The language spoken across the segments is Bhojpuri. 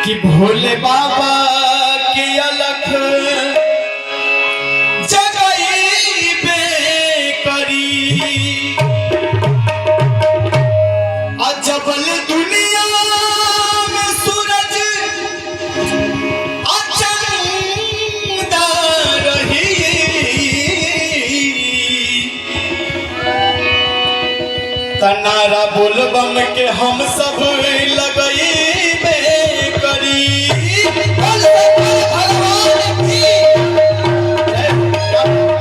कि भोले बाबा के अलख जगईबे करी अजबल दुनिया में सूरज अचंदा रही तनारा बोलबम के हम सब लगईबे करी।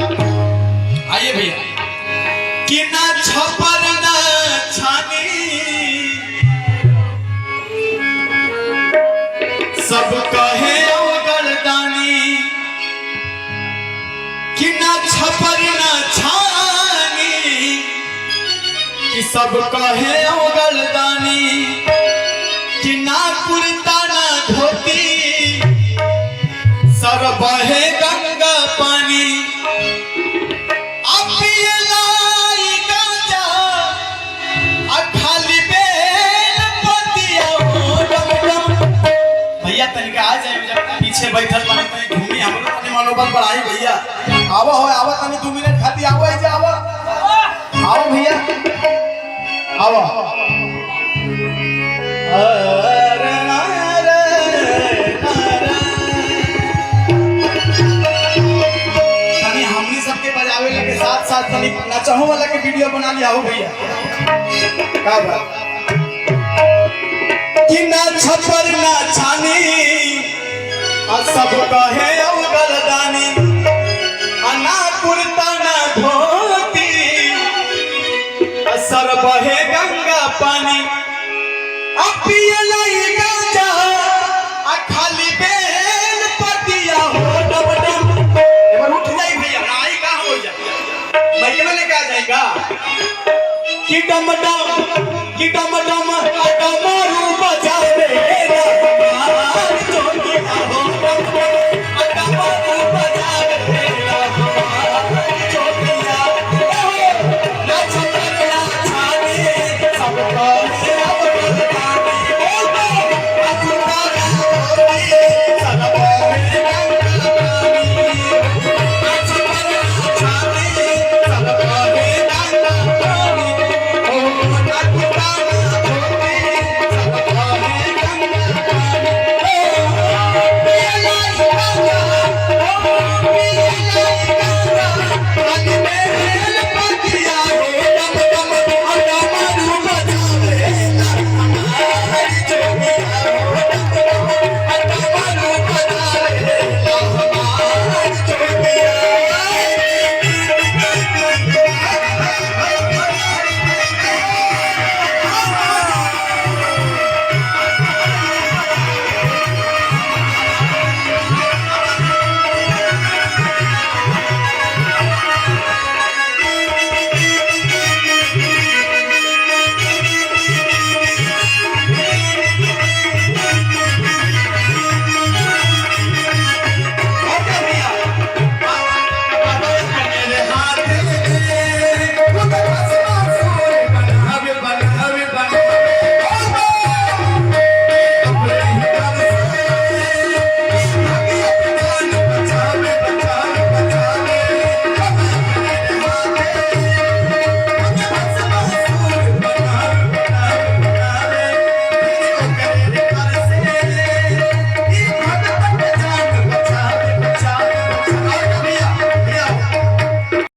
आइए भैया कि ना छपर ना छानी सब कहे गर्दानी कि ना छपर ना छानी कि सब कहे गर्दानी कि ना कुर्ता ना धोती सर बहे गंगा पानी भैया तनिका आ जाए जब पीछे बैठल बने तनी घूमी हमरो तनी मनोबल बढ़ाई भैया आवा हो आवा तनी 2 मिनट खाती आवा है जे आवा आओ भैया आवा अरे नारे तनी हमनी सबके बजावे लगे साथ साथ तनी नचहो वाला के वीडियो बना लिया हो भैया का बात कि ना छपर ना छानी सब कहे गर्दानी ना कुर्ता ना धोती सर बहे गंगा पानी गाजा खाली बेल पतिया हो डब डब एक उठ जाई भैया आई का हो जा भैया में लेके आ जाएगा कि डम डम